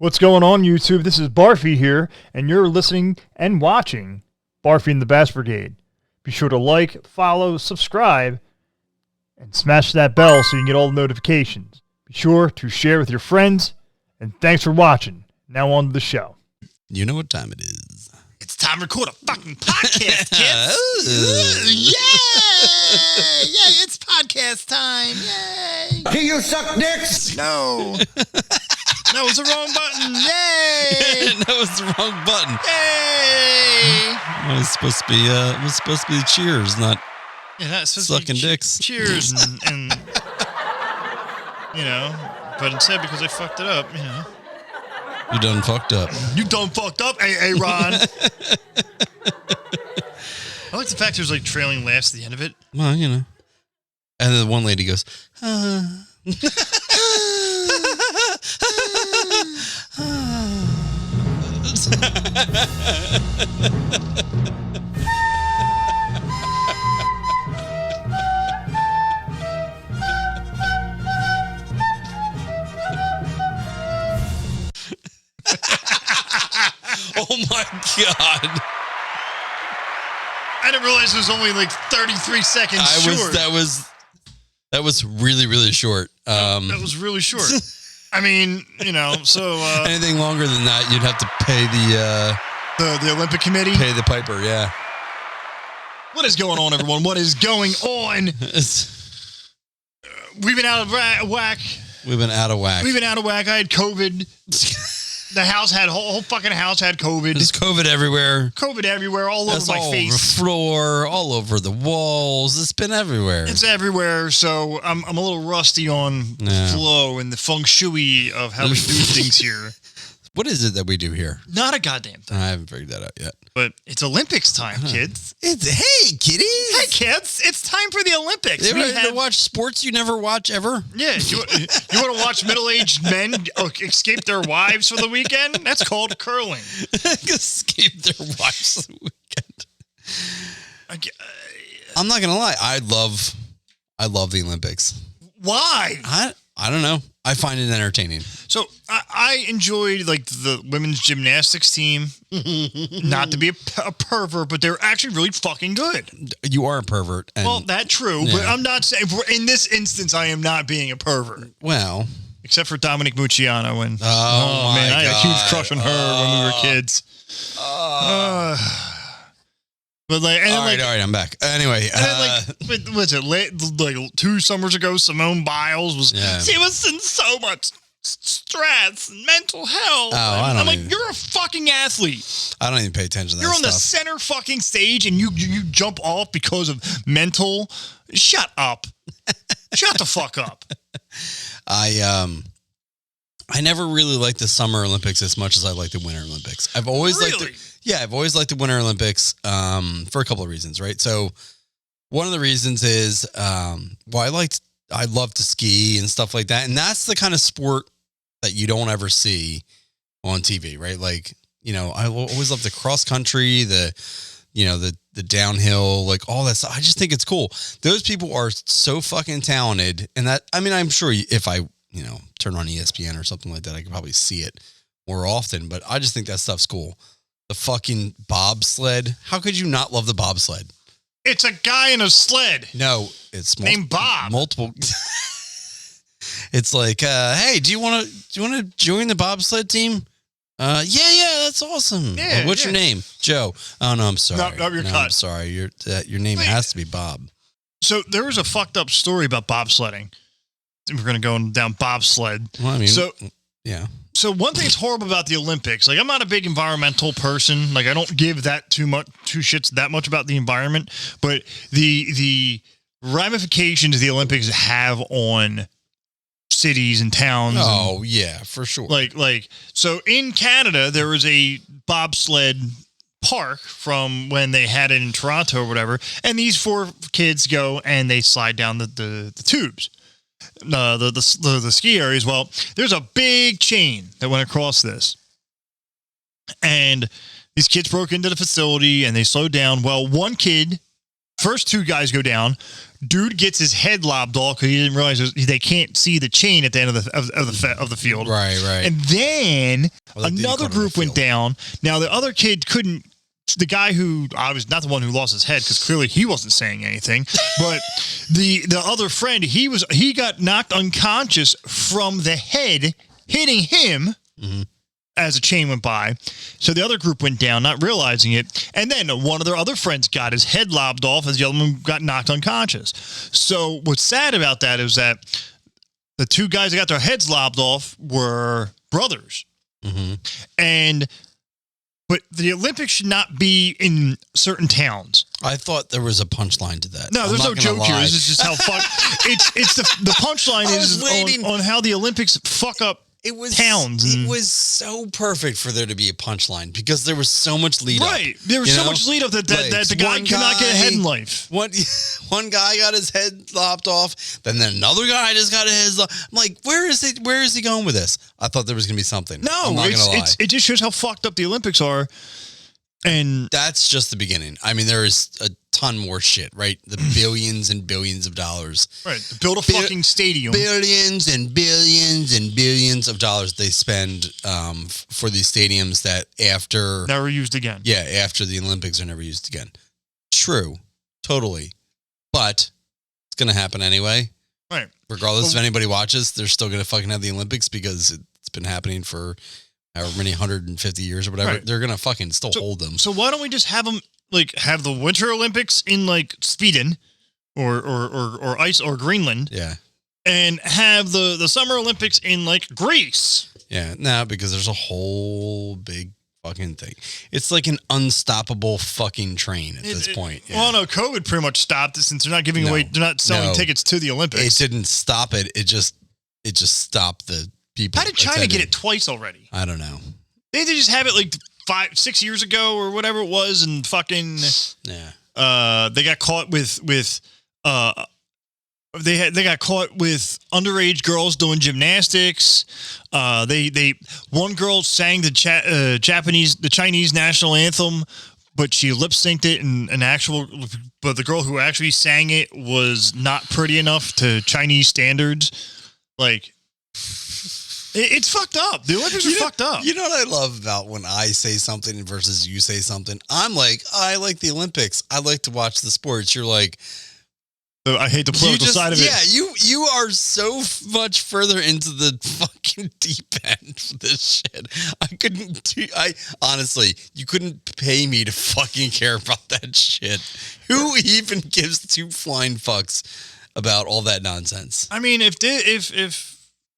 What's going on, YouTube? This is Barfy here, and you're listening and watching Barfy and the Bastard Brigade. Be sure to like, follow, subscribe, and smash that bell so you can get all the notifications. Be sure to share with your friends, and thanks for watching. Now on to the show. You know what time it is. It's time to record a fucking podcast, kids. Yay! Yay, it's podcast time. Yay! Do you suck dicks? No. That was the wrong button. Yay! That was the wrong button. Yay! It was supposed to be cheers, not That's supposed sucking to be dicks. Cheers and you know, but instead because I fucked it up, you know. You done fucked up. You done fucked up, Ron. I like the fact there's like trailing laughs at the end of it. Well, you know. And then one lady goes, oh my God. I didn't realize it was only like 33 seconds short. That was really, really short. That was really short. I mean, you know, so anything longer than that, you'd have to pay the Olympic Committee. Pay the piper, yeah. What is going on, everyone? What is going on? We've been out of whack. We've been out of whack. I had COVID. The house had whole fucking house had COVID. There's COVID everywhere. COVID everywhere, all over my face, all over the floor, all over the walls. It's been everywhere. It's everywhere. So I'm a little rusty on the flow and the feng shui of how we do things here. What is it that we do here? Not a goddamn thing. I haven't figured that out yet. But it's Olympics time, kids. Hey, kiddies. Hey, kids. It's time for the Olympics. You ever watch sports you never watch ever? Yeah. You want to watch middle-aged men escape their wives for the weekend? That's called curling. Escape their wives for the weekend. I'm not going to lie. I love the Olympics. Why? I don't know. I find it entertaining. So I enjoyed like the women's gymnastics team. Not to be a pervert, but they're actually really fucking good. You are a pervert. And, well, that's true, but I'm not saying in this instance I am not being a pervert. Well, except for Dominic Mucciano and oh man, I had a huge crush on her when we were kids. But like, and all right, I'm back. Anyway, and then like, was it like 2 summers ago? Simone Biles she was in so much stress and mental health. I'm like, you're a fucking athlete. I don't even pay attention to that. You're on the center fucking stage and you jump off because of mental. Shut up. Shut the fuck up. I never really liked the Summer Olympics as much as I like the Winter Olympics. I've always liked the Winter Olympics for a couple of reasons, right? So one of the reasons is, I love to ski and stuff like that. And that's the kind of sport that you don't ever see on TV, right? Like, you know, I always love the cross country, the downhill, like all that stuff. I just think it's cool. Those people are so fucking talented. And that, I mean, I'm sure if I, turn on ESPN or something like that, I could probably see it more often, but I just think that stuff's cool. The fucking bobsled. How could you not love the bobsled? It's a guy in a sled. No, it's named Bob. Multiple. It's like, hey, do you want to join the bobsled team? Yeah, that's awesome. Yeah, what's your name? Joe. Oh no, I'm sorry. No, you're cut. I'm sorry. Your name has to be Bob. So there was a fucked up story about bobsledding. We're going to go down bobsled. Well, I mean, yeah. So one thing that's horrible about the Olympics, like I'm not a big environmental person. Like I don't give that two shits that much about the environment, but the ramifications the Olympics have on cities and towns. Oh yeah, for sure. Like so in Canada, there was a bobsled park from when they had it in Toronto or whatever. And these 4 kids go and they slide down the tubes. The ski areas. Well, there's a big chain that went across this, and these kids broke into the facility and they slowed down. Well, one kid First two guys go down. Dude gets his head lobbed off because he didn't realize they can't see the chain at the end of the field. Right. And then another group went down. Now the other kid couldn't. The guy who I was not the one who lost his head because clearly he wasn't saying anything, but the other friend he got knocked unconscious from the head hitting him. Mm-hmm. As a chain went by. So the other group went down, not realizing it. And then one of their other friends got his head lobbed off as the other one got knocked unconscious. So what's sad about that is that the two guys that got their heads lobbed off were brothers. Mm-hmm. But the Olympics should not be in certain towns. I thought there was a punchline to that. No, there's no joke here. This is just how it's the punchline is on how the Olympics fuck up towns. It was so perfect for there to be a punchline because there was so much lead up. Right. There was so much lead up that the guy could not get ahead in life. One guy got his head lopped off, then another guy just got his head. I'm like, where is he going with this? I thought there was going to be something. No, I'm not gonna lie. It just shows how fucked up the Olympics are. And that's just the beginning. I mean, there is a ton more shit, right? The billions and billions of dollars. Right. Build a fucking stadium. Billions and billions and billions of dollars they spend for these stadiums that after... Never used again. Yeah, after the Olympics are never used again. True. Totally. But it's going to happen anyway. Right. Regardless if anybody watches, they're still going to fucking have the Olympics because it's been happening for... however many 150 years or whatever, They're going to fucking still hold them. So why don't we just have them, have the Winter Olympics in, Sweden or ice or Greenland? Yeah. And have the Summer Olympics in, Greece? Yeah, no, because there's a whole big fucking thing. It's like an unstoppable fucking train at this point. Yeah. Well, no, COVID pretty much stopped it since they're not giving away, they're not selling tickets to the Olympics. It didn't stop it. It just stopped the... people. How did China get it twice already? I don't know. They just have it 5-6 years ago or whatever it was, and fucking they got caught with they got caught with underage girls doing gymnastics. One girl sang the Chinese national anthem, but she lip synced it but the girl who actually sang it was not pretty enough to Chinese standards. It's fucked up. The Olympics are fucked up. You know what I love about when I say something versus you say something? I'm like, I like the Olympics. I like to watch the sports. You're like... I hate the political side of it. Yeah, you are so much further into the fucking deep end for this shit. Honestly, you couldn't pay me to fucking care about that shit. Who even gives two flying fucks about all that nonsense? I mean, if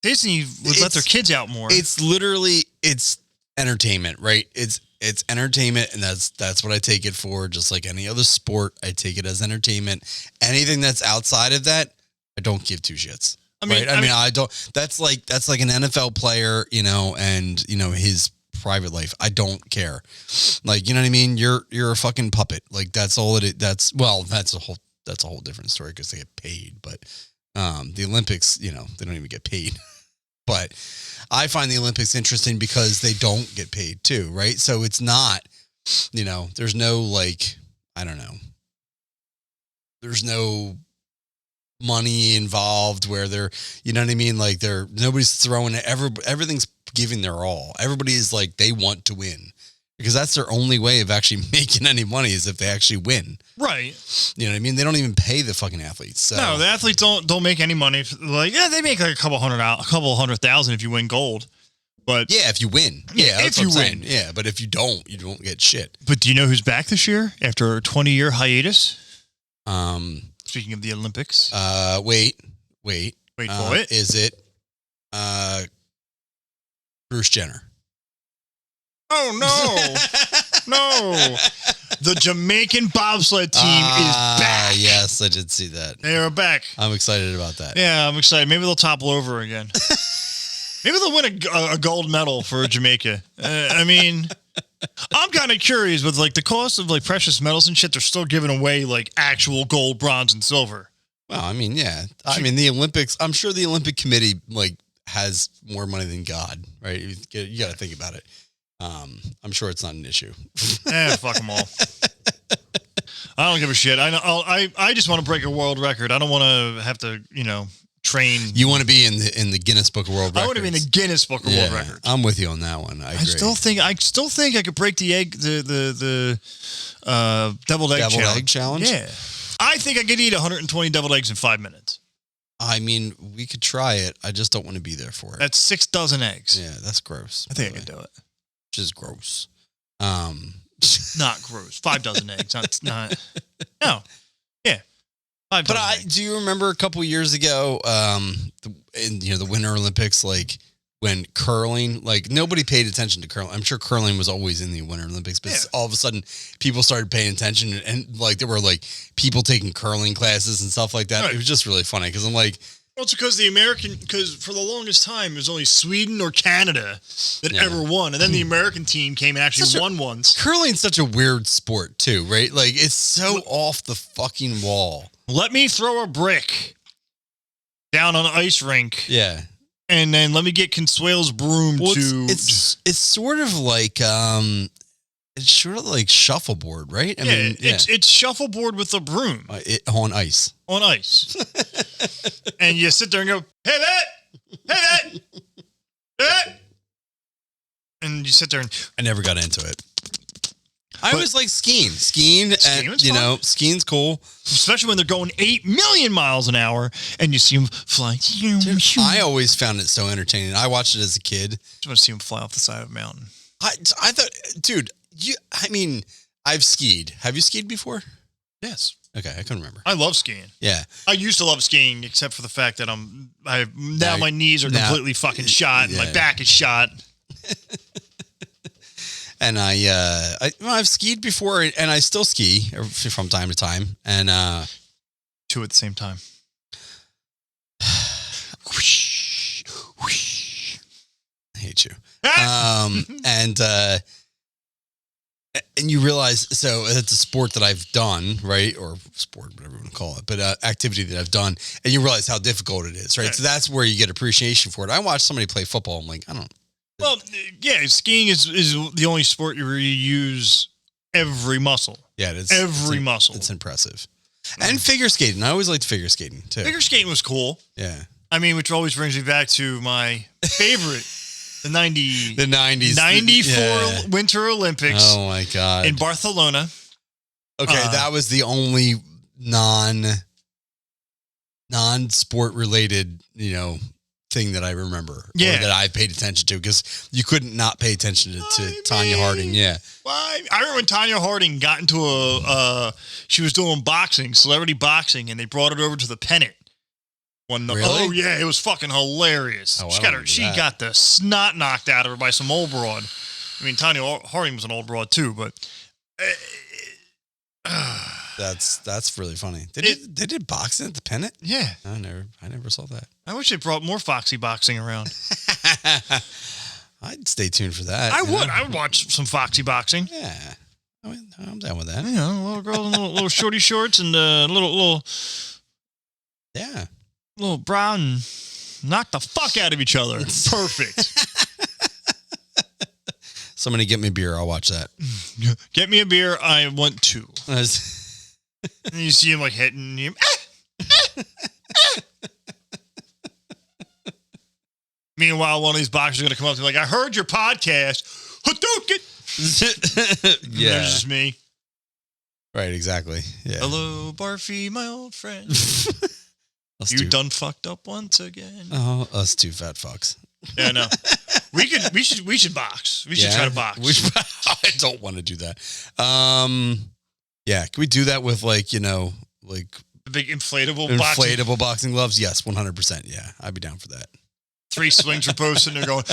Disney would let their kids out more. It's entertainment, right? It's entertainment, and that's what I take it for. Just like any other sport, I take it as entertainment. Anything that's outside of that, I don't give two shits. I mean, I don't. That's like an NFL player, and his private life. I don't care. You know what I mean? You're a fucking puppet. That's all it. That's a whole different story because they get paid, but. The Olympics, they don't even get paid. But I find the Olympics interesting because they don't get paid too, right? So it's not, there's no I don't know. There's no money involved where they're, you know what I mean? Nobody's throwing it. Everything's giving their all. Everybody is they want to win. Because that's their only way of actually making any money is if they actually win. Right. You know what I mean? They don't even pay the fucking athletes. So. No, the athletes don't make any money. They make a couple $100,000 if you win gold. But yeah, if you win. Yeah, if you win. Yeah, but if you don't get shit. But do you know who's back this year after a 20-year hiatus? Speaking of the Olympics. Wait for it. Is it Bruce Jenner? Oh, no. The Jamaican bobsled team is back. Yes, I did see that. They are back. I'm excited about that. Yeah, I'm excited. Maybe they'll topple over again. Maybe they'll win a gold medal for Jamaica. I'm kind of curious with the cost of precious metals and shit. They're still giving away actual gold, bronze, and silver. Well, yeah. The Olympics, I'm sure the Olympic Committee has more money than God, right? You got to think about it. I'm sure it's not an issue. Fuck them all. I don't give a shit. I just want to break a world record. I don't want to have to, train. You want to be in the Guinness Book of World Records. I want to be in the Guinness Book of World Records. I'm with you on that one. I agree. I still think I could break the deviled egg challenge. Yeah. I think I could eat 120 deviled eggs in 5 minutes. I mean, we could try it. I just don't want to be there for it. That's 6 dozen eggs. Yeah, that's gross. I think I could do it. Which is gross. Not gross. 5 dozen eggs. Not. No. Yeah. 5 dozen eggs. Do you remember a couple years ago, in the Winter Olympics, like when curling, like nobody paid attention to curling. I'm sure curling was always in the Winter Olympics, but all of a sudden people started paying attention, and like there were like people taking curling classes and stuff like that. Right. It was just really funny because I'm like, well, it's because for the longest time it was only Sweden or Canada that ever won, and then the American team came and actually won once. Curling's such a weird sport too, right? Like it's so off the fucking wall. Let me throw a brick down on an ice rink. Yeah. And then let me get Consuelo's broom to. It's sort of like shuffleboard, right? I mean, it's shuffleboard with a broom on ice. On ice, and you sit there and go, "Hey that, and you sit there and. I never got into it. I always like skiing. Skiing's cool. Especially when they're going 8 million miles an hour and you see them fly. Dude, I always found it so entertaining. I watched it as a kid. Just want to see them fly off the side of a mountain. I thought, dude, I've skied. Have you skied before? Yes. Okay, I couldn't remember. I love skiing. Yeah. I used to love skiing, except for the fact that now my knees are completely fucking shot and my back is shot. And I've skied before, and I still ski from time to time. And 2 at the same time. I hate you. And you realize, so it's a sport that I've done, right? Or sport, whatever you want to call it, but activity that I've done, and you realize how difficult it is, right? So that's where you get appreciation for it. I watch somebody play football. I'm like, I don't. Well, yeah, skiing is the only sport where you use every muscle. Yeah, every muscle. It's impressive. And figure skating. I always liked figure skating, too. Figure skating was cool. Yeah. I mean, which always brings me back to my favorite, the 90s. 94 Winter Olympics. Oh, my God. In Barcelona. Okay, that was the only non-sport related, thing that I remember, or that I paid attention to, because you couldn't not pay attention to Tanya Harding. Yeah. I remember when Tanya Harding got into she was doing boxing, celebrity boxing, and they brought it over to the pennant. Really? Oh yeah, it was fucking hilarious. She got the snot knocked out of her by some old broad. I mean, Tanya Harding was an old broad too, but that's really funny. They did boxing at the pennant? Yeah. I never saw that. I wish they brought more Foxy boxing around. I'd stay tuned for that. I would watch some Foxy boxing. Yeah. I'm down with that. Little girl in little shorty shorts and little bra and knock the fuck out of each other. Perfect. Somebody get me a beer. I'll watch that. Get me a beer. I want 2. And you see him like hitting him. Meanwhile, one of these boxers is going to come up to me like, I heard your podcast. Hadouken! Yeah. There's just me. Right, exactly. Yeah. Hello, Barfy, my old friend. You done fucked up once again. Oh, us 2 fat fucks. Yeah, no. We should box. We should try to box. I don't want to do that. Yeah, can we do that with like the big inflatable boxing gloves? Yes, 100%. Yeah, I'd be down for that. 3 swings are posted and they're going.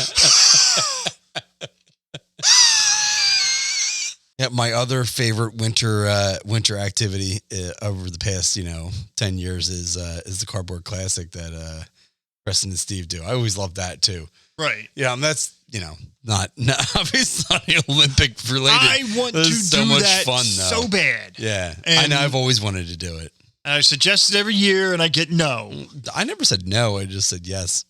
Yeah, my other favorite winter activity over the past 10 years is the cardboard classic that Preston and Steve do. I always love that too. Right. Yeah, that's not obviously not Olympic related. I want to so do much that fun, though. so bad. Yeah, and I know. I've always wanted to do it. And I suggest it every year, and I get no. I never said no. I just said yes,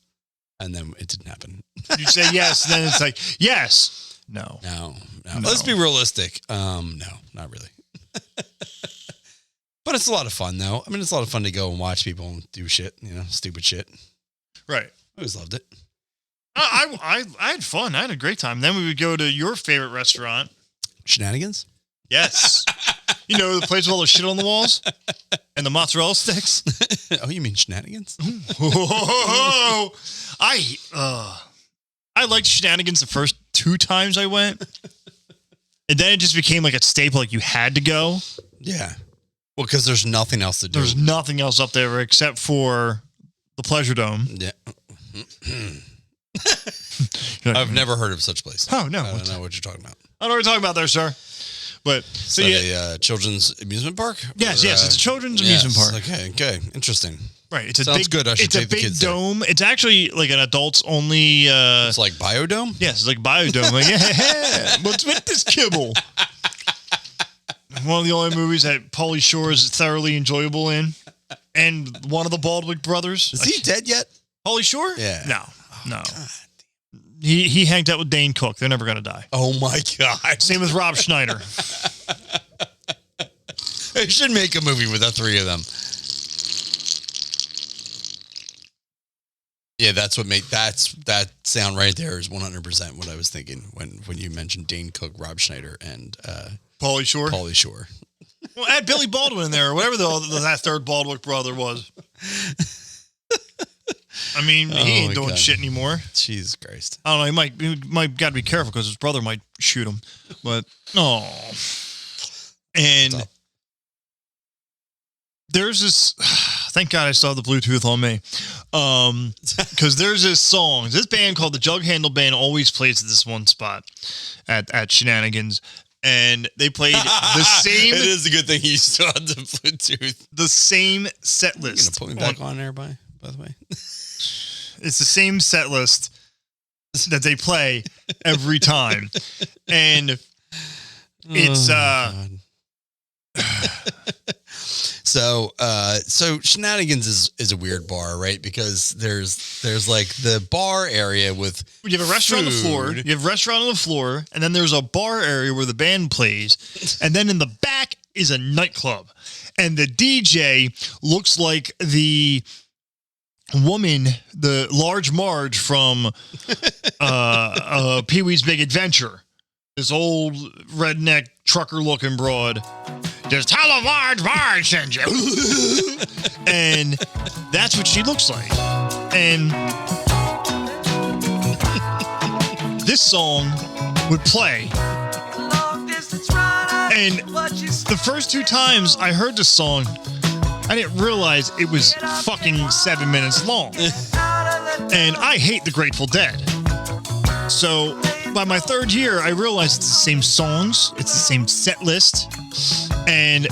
and then it didn't happen. You say yes, and then it's like yes, no. No. Let's be realistic. No, not really. But it's a lot of fun, though. I mean, it's a lot of fun to go and watch people do shit, stupid shit. Right. I always loved it. I had fun. I had a great time. Then we would go to your favorite restaurant. Shenanigans? Yes. The place with all the shit on the walls and the mozzarella sticks. Oh, you mean Shenanigans? I liked Shenanigans the first 2 times I went. And then it just became like a staple, like you had to go. Yeah. Well, because there's nothing else to do. There's nothing else up there except for the Pleasure Dome. Yeah. I've never heard of such place. Oh, no. I don't know what you're talking about. I don't know what you're talking about there, sir. But so a children's amusement park? Yes, it's a children's amusement park. Okay, interesting. Right, it's a Sounds big, good. I should take the kids dome. It's actually like an adults only. It's like Biodome. Yes, it's like Biodome. Like, yeah, what's with this kibble? One of the only movies that Pauly Shore is thoroughly enjoyable in, and one of the Baldwin brothers. Is he dead yet? Pauly Shore? Yeah. No. God. He hanged out with Dane Cook. They're never gonna die. Oh my God. Same with Rob Schneider. They should make a movie with the 3 of them. Yeah, that sound right there is 100% what I was thinking when you mentioned Dane Cook, Rob Schneider, and Pauly Shore. Pauly Shore. Well, add Billy Baldwin in there, or whatever that third Baldwin brother was. I mean, he ain't doing shit anymore. Jesus Christ! I don't know. He might got to be careful because his brother might shoot him. But and there's this. Thank God I still have the Bluetooth on me. Because there's this song. This band called the Jug Handle Band always plays at this one spot at Shenanigans. And they played the same. It is a good thing you still have the Bluetooth. The same set list. You're gonna put me back on there, by the way. It's the same set list that they play every time. And it's So Shenanigans is a weird bar, right? Because there's like the bar area with you have a restaurant on the floor. You have a restaurant on the floor, and then there's a bar area where the band plays, and then in the back is a nightclub, and the DJ looks like the woman, the Large Marge from Pee-wee's Big Adventure. This old redneck trucker looking broad. Just tell a Marge send you. And that's what she looks like. And this song would play. And the first 2 times I heard this song, I didn't realize it was fucking 7 minutes long. And I hate the Grateful Dead. So by my 3rd year, I realized it's the same songs, it's the same set list. And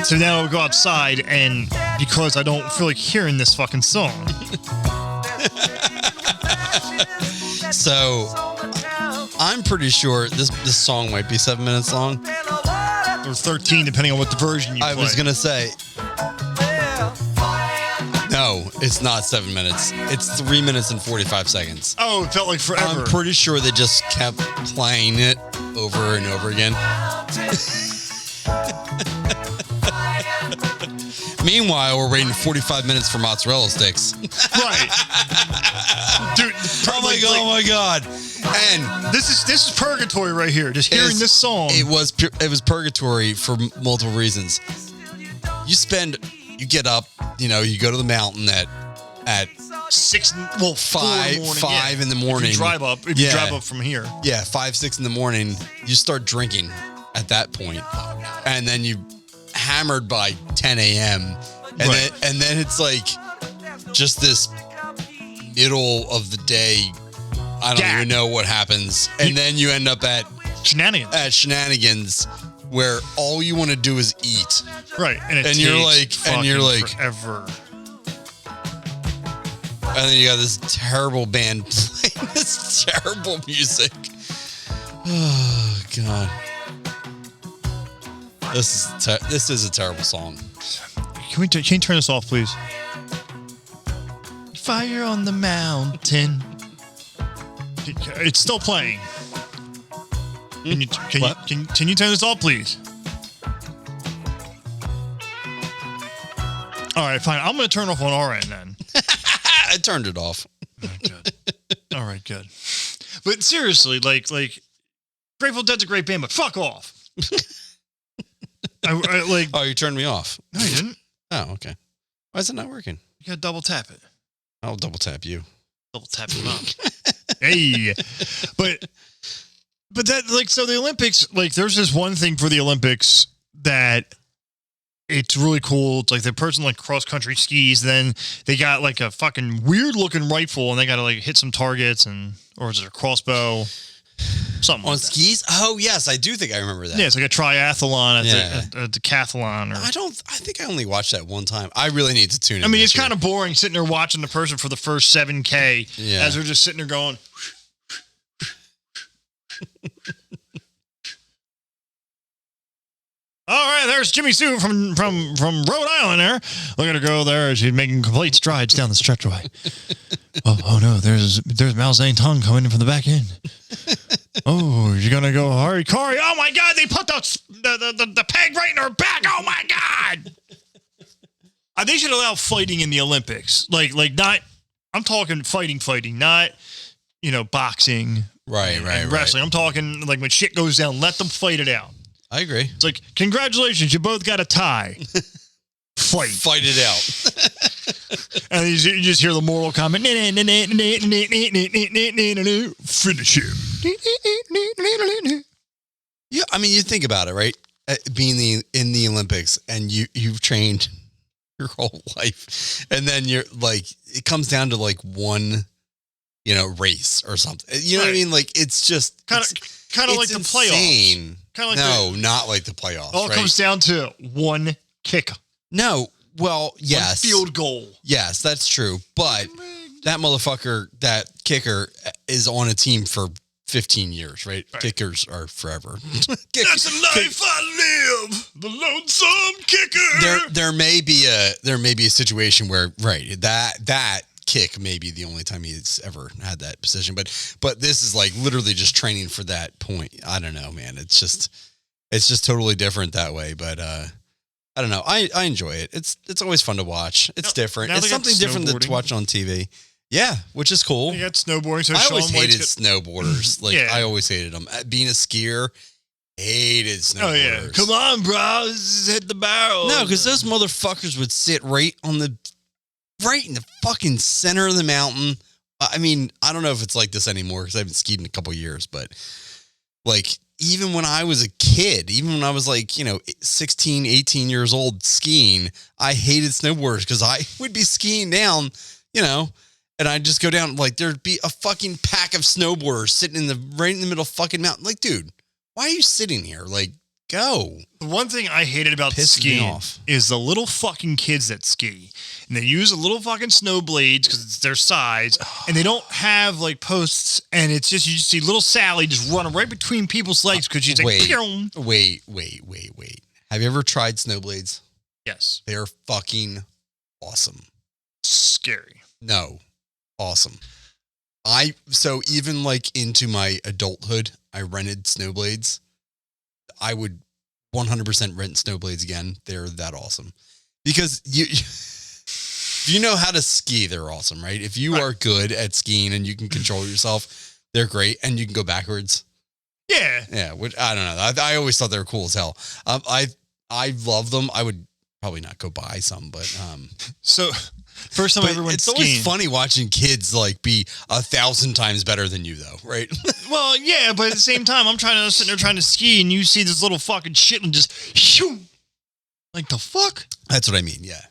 so now I'll go outside, and because I don't feel like hearing this fucking song. So I'm pretty sure this song might be 7 minutes long. Or 13, depending on what the version you play. I was going to say, no, it's not 7 minutes. It's 3 minutes and 45 seconds. Oh, it felt like forever. I'm pretty sure they just kept playing it over and over again. Meanwhile, we're waiting 45 minutes for mozzarella sticks. Right. Dude, oh my god. And this is Purgatory right here. Just hearing this song. It was Purgatory for multiple reasons. You get up, you go to the mountain at 5 in the morning. If you drive up, you drive up from here. Yeah, 5, 6 in the morning, you start drinking at that point. And then you hammered by 10 a.m. And then it's like just this middle of the day. I don't even know what happens. And then you end up at Shenanigans where all you want to do is eat. Right. And you're like forever. And then you got this terrible band playing this terrible music. Oh God. This is a terrible song. Can you turn this off, please? Fire on the mountain. It's still playing. Can you turn this off, please? All right, fine. I'm going to turn off on our end then. I turned it off. Oh, good. All right, good. But seriously, like Grateful Dead's a great band, but fuck off. Oh, you turned me off. No, you didn't. Oh, okay. Why is it not working? You got to double tap it. I'll double tap you. Double tap your mom. Hey, but that like so the Olympics, like there's this one thing for the Olympics that it's really cool. It's like the person like cross country skis, then they got like a fucking weird looking rifle and they got to like hit some targets or is it a crossbow? Something on like skis. That. Oh yes, I do think I remember that. Yeah, it's like a triathlon at a decathlon. Or I think I only watched that one time. I really need to tune in. I mean, it's kind of boring sitting there watching the person for the first 7K as they're just sitting there going. All right, there's Jimmy Sue from Rhode Island there. Look at her go there. She's making complete strides down the stretchway. oh no, there's Mao Zedong coming in from the back end. Oh, you're going to go hurry, Corey. Oh my God, they put the peg right in her back. Oh my God. They should allow fighting in the Olympics. Like not, I'm talking fighting, not, boxing. Right. Wrestling. I'm talking like when shit goes down, let them fight it out. I agree. It's like, congratulations, you both got a tie. Fight it out. And you just hear the moral comment. Finish him. Yeah, I mean, you think about it, right? Being in the Olympics and you've trained your whole life. And then you're like, it comes down to like one, race or something. You know what I mean? Like, it's just kind of like the playoffs. Not like the playoffs. All right? comes down to one kick. No, well, yes. One field goal. Yes, that's true. But that motherfucker, that kicker, is on a team for 15 years, right? Kickers are forever. That's the life I live. The lonesome kicker. There may be a situation where that kick may be the only time he's ever had that position, but this is like literally just training for that point. I don't know, man. It's just totally different that way. But I don't know. I enjoy it. It's always fun to watch. It's different. It's something different to watch on TV. Yeah, which is cool. You got snowboarding. So I always hated snowboarders. Like I always hated them. Being a skier, hated snowboarders. Oh yeah, come on, bro, hit the barrel. No, because those motherfuckers would sit right in the fucking center of the mountain. I mean, I don't know if it's like this anymore because I haven't skied in a couple of years, but like even when I was a kid, even when I was like, 16, 18 years old skiing, I hated snowboarders because I would be skiing down, and I'd just go down, like there'd be a fucking pack of snowboarders sitting right in the middle of fucking mountain. Like, dude, why are you sitting here? Like, go. The one thing I hated about skiing is the little fucking kids that ski. And they use a little fucking snow blades because it's their size. And they don't have like posts. And it's just, you just see little Sally just running right between people's legs because she's like, Wait. Have you ever tried snow blades? Yes. They're fucking awesome. Scary. No. Awesome. So even like into my adulthood, I rented snowblades. I would 100% rent snowblades again. They're that awesome because you know how to ski. They're awesome, right? If you are good at skiing and you can control yourself, they're great. And you can go backwards. Yeah. Which I don't know. I always thought they were cool as hell. I love them. I would probably not go buy some, but so first time I ever went skiing. It's always funny watching kids like be 1,000 times better than you, though, right? Well, yeah, but at the same time, I'm sitting there trying to ski, and you see this little fucking shit and just shoo, like the fuck. That's what I mean. Yeah.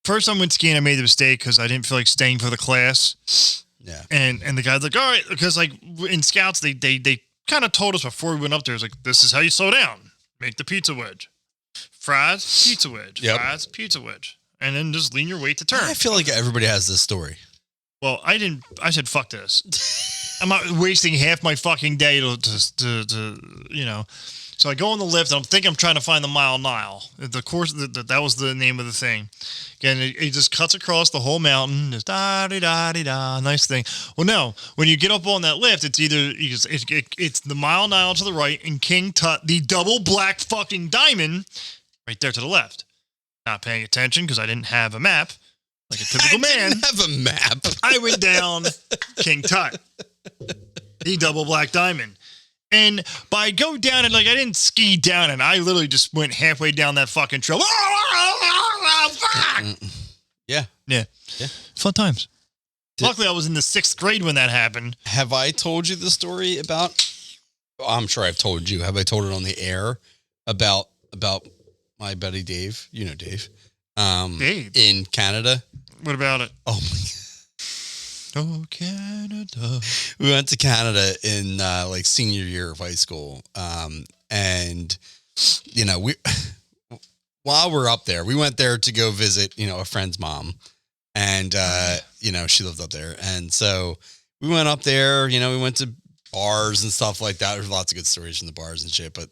First time I went skiing, I made the mistake because I didn't feel like staying for the class. Yeah. And the guy's like, all right, because like in Scouts, they kind of told us before we went up there, it's like, this is how you slow down. Make the pizza wedge. Fries, pizza wedge. Yep. Fries, pizza wedge. And then just lean your weight to turn. I feel like everybody has this story. Well, I said, fuck this. I'm not wasting half my fucking day to. So I go on the lift, and I'm thinking I'm trying to find the Mile Nile. The course, that was the name of the thing. Again, it just cuts across the whole mountain. Just da-di-da-di-da, nice thing. Well, no, when you get up on that lift, it's either, it's the Mile Nile to the right and King Tut, the double black fucking diamond, right there to the left. not paying attention because I didn't have a map, like a typical man. Didn't have a map. I went down King Tut, the double black diamond. And by go down it, like I didn't ski down it. I literally just went halfway down that fucking trail. Yeah. Fun times. Luckily, I was in the 6th grade when that happened. Have I told you the story about? I'm sure I've told you. Have I told it on the air about my buddy Dave? You know Dave. Dave in Canada. What about it? Oh my. Oh, Canada. We went to Canada in like senior year of high school. And you know, while we're up there, we went there to go visit, you know, a friend's mom. And you know, she lived up there. And so we went up there, you know, we went to bars and stuff like that. There's lots of good stories from the bars and shit. But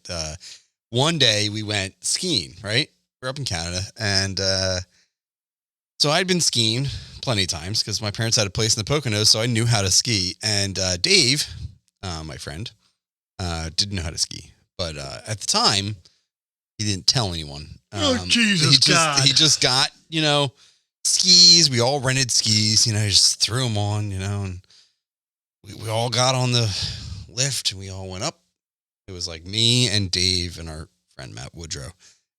one day we went skiing, right? We're up in Canada. And so I'd been skiing plenty of times because my parents had a place in the Poconos, so I knew how to ski. And Dave, my friend, didn't know how to ski. But at the time, he didn't tell anyone. Jesus God. He just got, you know, skis. We all rented skis, you know, he just threw them on, you know, and we all got on the lift and we all went up. It was like me and Dave and our friend Matt Woodrow.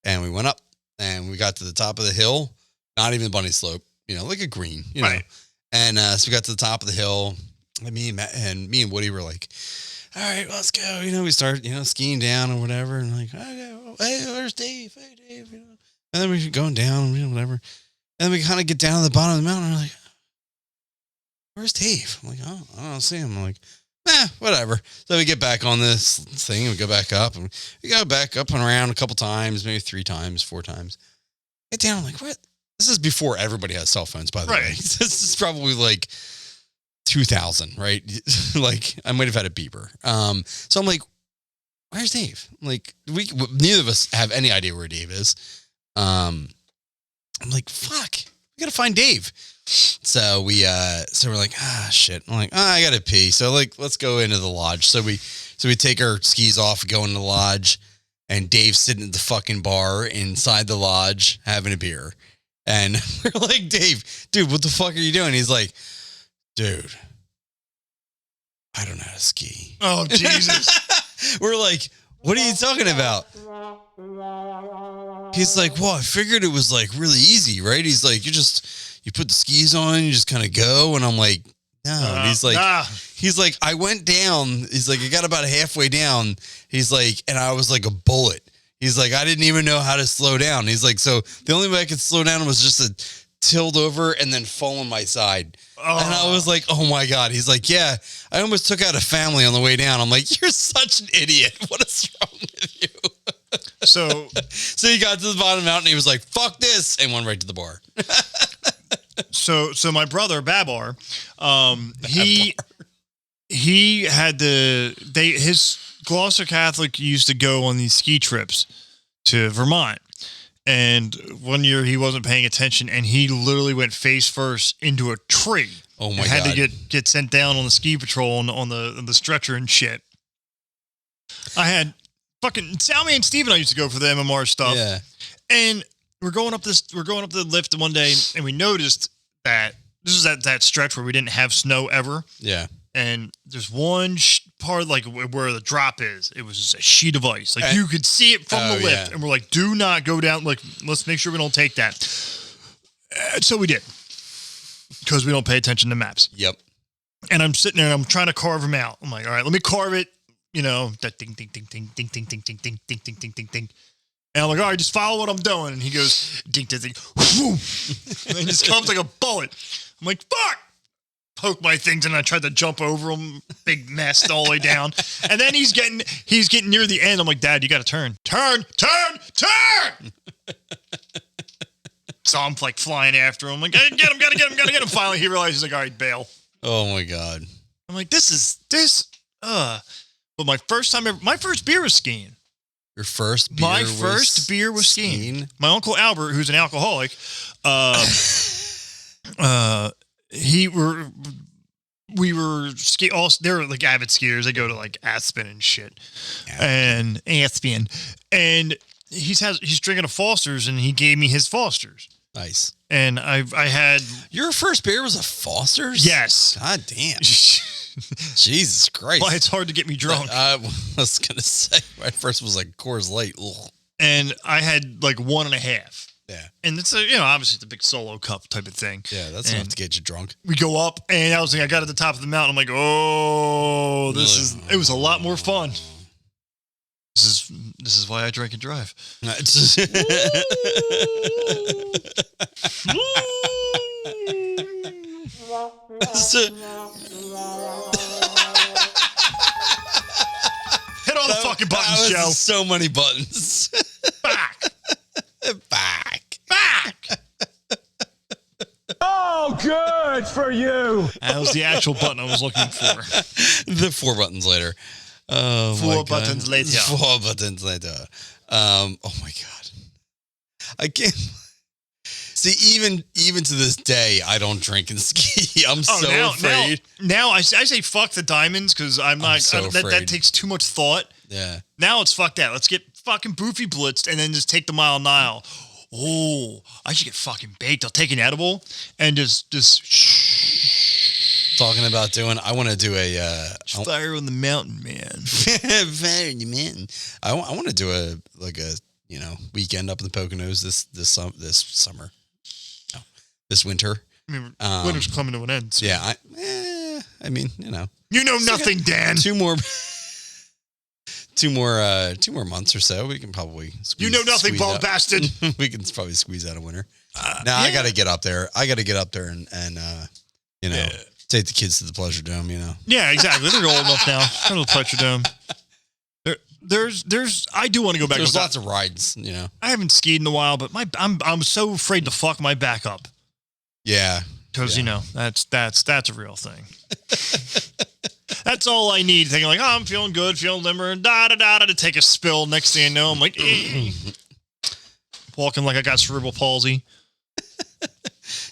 And we went up and we got to the top of the hill, not even a bunny slope, you know, like a green, you know. And so we got to the top of the hill and me and Woody were like, all right, let's go. You know, we started, you know, skiing down or whatever. And like, okay, hey, where's Dave? Hey, Dave, you know. And then we're going down, you know, whatever. And then we kind of get down to the bottom of the mountain. And we're like, where's Dave? I'm like, oh, I don't see him. I'm like, whatever. So we get back on this thing and we go back up. And we go back up and around a couple times, maybe 3 times, 4 times. Get down. I'm like, what? This is before everybody has cell phones, by the way. This is probably like 2000, right? Like, I might have had a beeper. So I'm like, where's Dave? Like, neither of us have any idea where Dave is. I'm like, fuck, we gotta find Dave. So we're like, shit. I'm like, I gotta pee. So like, let's go into the lodge. So we take our skis off, go into the lodge, and Dave's sitting at the fucking bar inside the lodge having a beer. And we're like, Dave, dude, what the fuck are you doing? He's like, dude, I don't know how to ski. Oh, Jesus. We're like, what are you talking about? He's like, well, I figured it was like really easy, right? He's like, you put the skis on, you just kind of go. And I'm like, no. And he's like, I went down. He's like, I got about halfway down. He's like, and I was like a bullet. He's like, I didn't even know how to slow down. He's like, so the only way I could slow down was just to tilt over and then fall on my side. Oh. And I was like, oh my God. He's like, yeah, I almost took out a family on the way down. I'm like, you're such an idiot. What is wrong with you? So he got to the bottom of the mountain. He was like, fuck this. And went right to the bar. So my brother, Babar, he had his Gloucester Catholic used to go on these ski trips to Vermont. And one year he wasn't paying attention and he literally went face first into a tree. Oh my God. Had to get sent down on the ski patrol on the stretcher and shit. I had fucking Salmy and Steve and I used to go for the MMR stuff. Yeah. And we're going up the lift one day and we noticed that this is that stretch where we didn't have snow ever. Yeah. And there's one part like where the drop is. It was just a sheet of ice. Like you could see it from the lift. Yeah. And we're like, do not go down. Like, let's make sure we don't take that. So we did. Because we don't pay attention to maps. Yep. And I'm sitting there and I'm trying to carve them out. I'm like, all right, let me carve it. You know, that ding, ding, ding, ding, ding, ding, ding, ding, ding, ding, ding, ding, ding, ding. And I'm like, all right, just follow what I'm doing. And he goes, ding, ding, ding, whoom. And he just comes like a bullet. I'm like, fuck. Poke my things and I tried to jump over them. Big mess all the way down. And then he's getting near the end. I'm like, Dad, you got to turn. Turn. So I'm like flying after him. I'm like, gotta get him. Finally, he realizes, he's like, all right, bail. Oh my God. I'm like, But my first beer was skiing. Your first beer was skiing. My Uncle Albert, who's an alcoholic, we were ski. All they're like avid skiers. They go to like Aspen and shit, and he's drinking a Foster's, and he gave me his Foster's. Nice. And I had your first beer was a Foster's. Yes. God damn. Jesus Christ. Well, it's hard to get me drunk. I was gonna say my first was like Coors Light. Ugh. And I had like 1.5. Yeah. And it's obviously it's a big solo cup type of thing. Yeah, that's enough to get you drunk. We go up, and I got at the top of the mountain. I'm like, oh, it was a lot more fun. This is why I drink and drive. Hit all the fucking buttons, Joe. So many buttons. Back. Oh, good for you. That was the actual button I was looking for. The 4 buttons later. Oh, 4 buttons later. 4 buttons later. Oh my God. I can't. See, even to this day, I don't drink and ski. I'm afraid. Now I say fuck the diamonds because I'm not. That takes too much thought. Yeah. Now it's fuck that. Let's get fucking Boofy blitzed and then just take the Mile Nile. Oh, I should get fucking baked. I'll take an edible and just Talking about I want to do a fire on the mountain, man. Fire on the mountain. I want to do a weekend up in the Poconos this summer. No, this winter. I mean, winter's coming to an end. So. Yeah. I mean, You know nothing, Dan. Two more months or so. We can probably squeeze. You know nothing, bald bastard. We can probably squeeze out a winter. I got to get up there. I got to get up there and take the kids to the Pleasure Dome. Yeah, exactly. They're old enough now. Go to the Pleasure Dome. There's. I do want to go back. There's lots of rides. I haven't skied in a while, but I'm so afraid to fuck my back up. Yeah, because that's a real thing. That's all I need. Thinking like, I'm feeling good, feeling limber, and to take a spill. Next thing I know, I'm like, walking like I got cerebral palsy.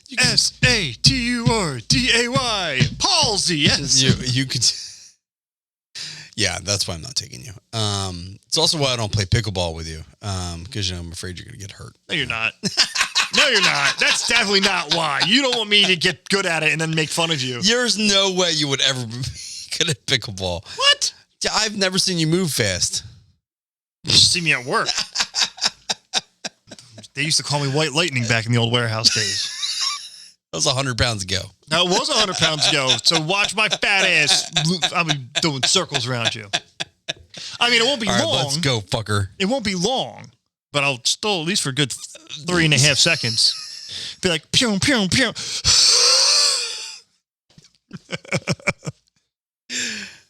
SATURDAY palsy. Yes, you could. Yeah, that's why I'm not taking you. It's also why I don't play pickleball with you. Because I'm afraid you're gonna get hurt. No, you're not. No, you're not. That's definitely not why. You don't want me to get good at it and then make fun of you. There's no way you would ever be good at pickleball. What? I've never seen you move fast. You just see me at work. They used to call me White Lightning back in the old warehouse days. That was 100 pounds ago. No, it was 100 pounds ago. So watch my fat ass. I'll be doing circles around you. I mean, it won't be long. Let's go, fucker. It won't be long, but I'll still, at least for a good 3.5 seconds, be like, pew, pew, pew.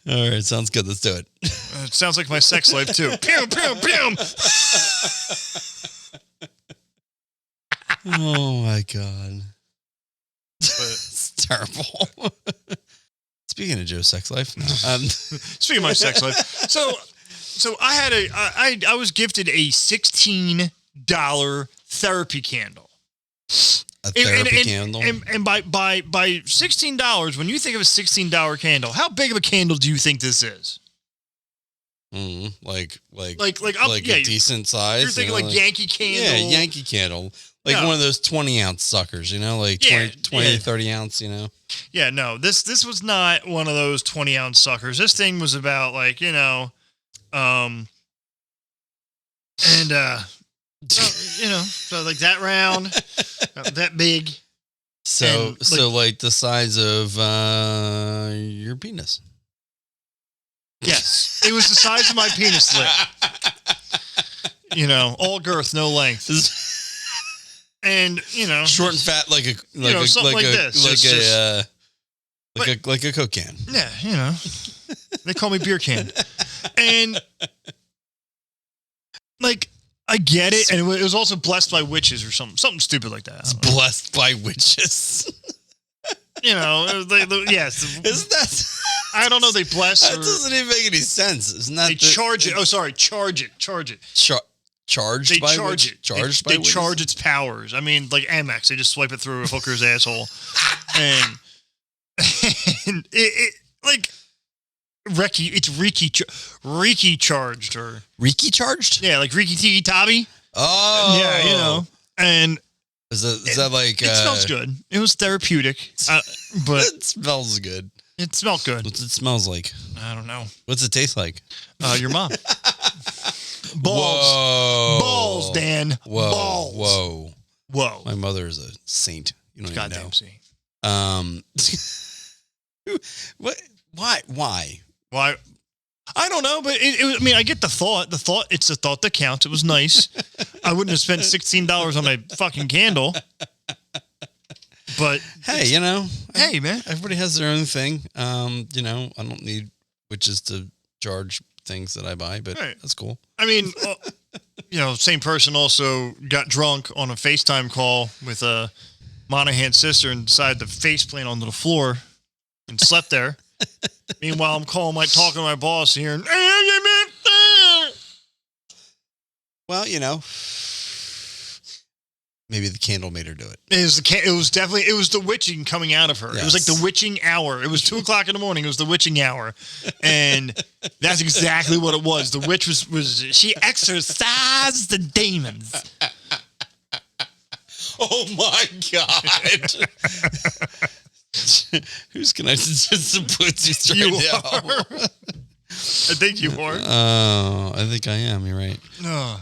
All right, sounds good. Let's do it. It sounds like my sex life, too. Pew, pew, pew. Oh, my God. It's terrible. Speaking of Joe's sex life. No. Speaking of my sex life. So I had I was gifted a $16 therapy candle. A therapy candle? And by $16, when you think of a $16 candle, how big of a candle do you think this is? Like a decent size. You're thinking like Yankee Candle. Yeah, Yankee Candle. Like one of those 20-ounce suckers, like 20, 30 ounce, Yeah, no, this was not one of those 20-ounce suckers. This thing was about like, so like that round, that big. So like the size of your penis. Yes, it was the size of my penis lip. All girth, no length. And short and fat like a Coke can. Yeah, they call me beer can. And like I get it, and it was also blessed by witches or something stupid like that. It's blessed by witches. Yes. Isn't that? I don't know. They bless. That doesn't even make any sense. Isn't that? They charge it. Oh, sorry. Charge it. Charged by witches? Charged by witches? They charge its powers. I mean, like Amex. They just swipe it through a hooker's asshole, and it like Riki charged her. Riki charged? Yeah, like Riki Tiki Tabi. Oh. Yeah, you know. And is that like... It smells good. It was therapeutic. But it smells good. It smelled good. What's it smells like? I don't know. What's it taste like? Your mom. Balls. Whoa. Balls, Dan. Whoa. Balls. Whoa. My mother is a saint. You don't even know. Saint. What? Why? Why? I don't know, but I mean, I get the thought. It's the thought that counts. It was nice. I wouldn't have spent $16 on a fucking candle. But hey, you know, hey, man, everybody has their own thing. You know, I don't need witches to charge things that I buy, but that's cool. I mean, you know, same person also got drunk on a FaceTime call with Monahan's sister and decided to face plant onto the floor and slept there. Meanwhile, I'm talking to my boss here. And, well, you know, maybe the candle made her do it. It was the witching coming out of her. Yes. It was like the witching hour. It was 2:00 in the morning. It was the witching hour. And that's exactly what it was. The witch she exorcised the demons. Oh my God. Who's connected to some pussies right now? I think you are. Oh, I think I am. You're right. No.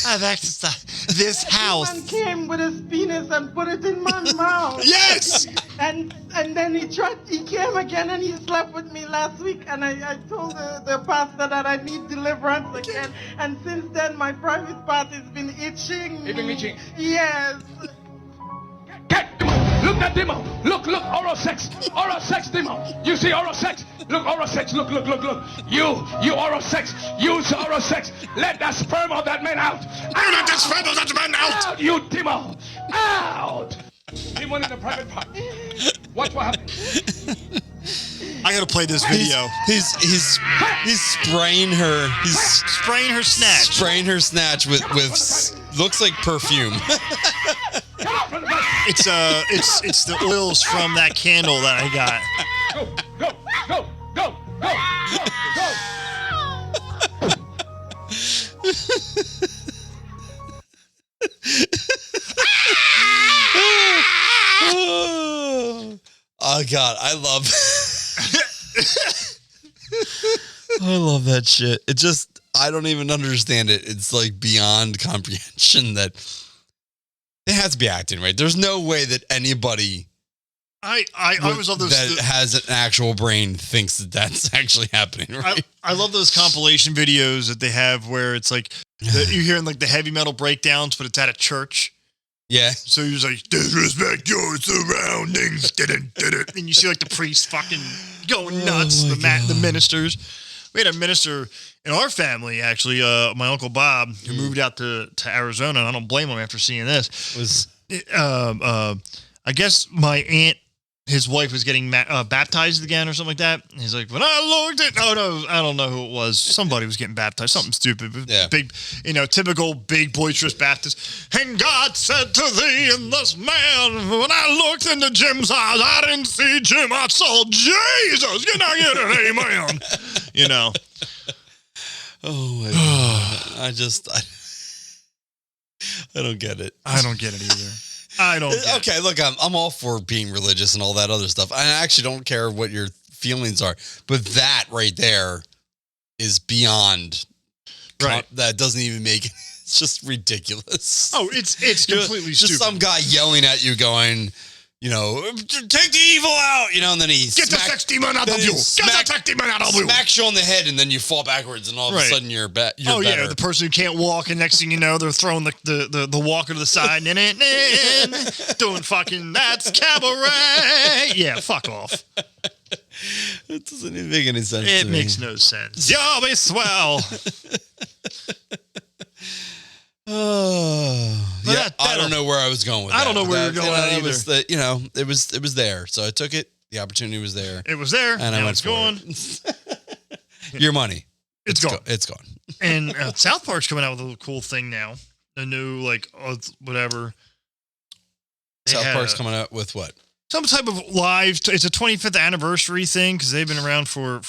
I've exercised this house. Man came with his penis and put it in my mouth. Yes. And then he came again and he slept with me last week. And I told the pastor that I need deliverance again. And since then, my private part has been itching. It's been itching? Yes. Get demon. Look that demon. Look, oral sex. Oral sex demon. You see oral sex? Look, oral sex. Look. You oral sex. Use oral sex. Let that sperm of that man out. Let that sperm of that man out. You demon. Out. Demon in the private part. Watch what happens. I gotta play this video. He's spraying her. He's spraying her snatch. Spraying her snatch with looks like perfume. It's the oils from that candle that I got. Go. Oh God, I love that shit. It just, I don't even understand it. It's like beyond comprehension that it has to be acting, right? There's no way that anybody I always love those that has an actual brain thinks that that's actually happening, right? I love those compilation videos that they have where it's like you hearing like the heavy metal breakdowns, but it's at a church. Yeah. So he was like, disrespect your surroundings. And you see like the priest fucking going nuts, the ministers. We had a minister in our family, actually, my Uncle Bob, who moved out to Arizona, and I don't blame him after seeing this. I guess my aunt, his wife, was getting baptized again or something like that. And he's like, when I looked at, I don't know who it was. Somebody was getting baptized, something stupid. Yeah. Big, typical big boisterous Baptist. And God said to thee and this man, when I looked into Jim's eyes, I didn't see Jim, I saw Jesus. Can I get an amen? Oh my God. I don't get it. I don't get it either. I don't get okay, look, I'm all for being religious and all that other stuff. I actually don't care what your feelings are, but that right there is beyond. Right. That doesn't even make it. It's just ridiculous. Oh, it's completely stupid. Just some guy yelling at you going, take the evil out, and then he get the sex demon out of you. Get the sex demon out of you. Smacks you on the head, and then you fall backwards, and all of a sudden you're better. Yeah, the person who can't walk, and next thing you know, they're throwing the walker to the side, and doing fucking that's cabaret. Yeah, fuck off. It doesn't even make any sense. It makes no sense. Y'all be swell. I don't know where I was going with that. I don't know where you're going either. It was there. So I took it. The opportunity was there. It was there. And I went going. Your money. It's gone. It's gone. And South Park's coming out with a cool thing now. A new, whatever. South Park's coming out with what? some type of live. It's a 25th anniversary thing because they've been around for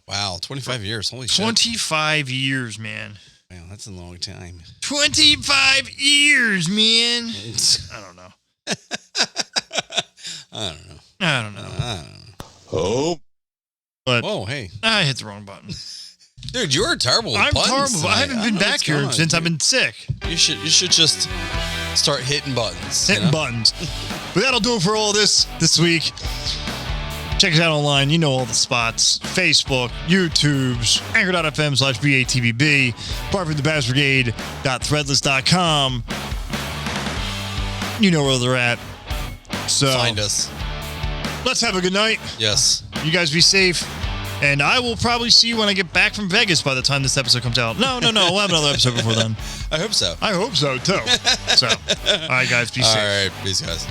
Wow, 25 years. Holy shit. 25 years, man. Wow, that's a long time. 25 years, man. I don't know. I don't know. I don't know. Oh. But oh, hey. I hit the wrong button. Dude, you're terrible with I'm buttons terrible. I haven't been back here since I've been sick. You should just start hitting buttons. Hitting buttons. But that'll do it for all this week. Check us out online. You know all the spots. Facebook, YouTube's, anchor.fm/BATBB, barfythebastardbrigade.threadless.com. You know where they're at. So find us. Let's have a good night. Yes. You guys be safe. And I will probably see you when I get back from Vegas by the time this episode comes out. No. We'll have another episode before then. I hope so. I hope so, too. So, all right, guys. Be safe. All right. Peace, guys.